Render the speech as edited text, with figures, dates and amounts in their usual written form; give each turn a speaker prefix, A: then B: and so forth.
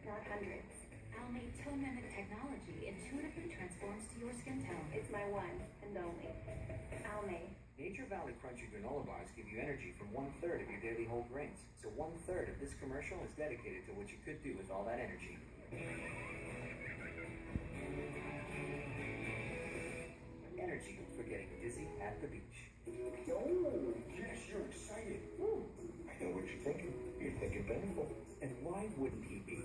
A: not hundreds.
B: Almay Tone Mimic technology intuitively transforms to your skin tone.
A: It's my one and only. Almay.
C: Nature Valley Crunchy granola bars give you energy from 1/3 of your daily whole grains. So 1/3 of this commercial is dedicated to what you could do with all that energy. Energy for getting dizzy at the beach.
D: Oh, yes, you're excited. I know what you're thinking. You're thinking painful.
C: And why wouldn't he be?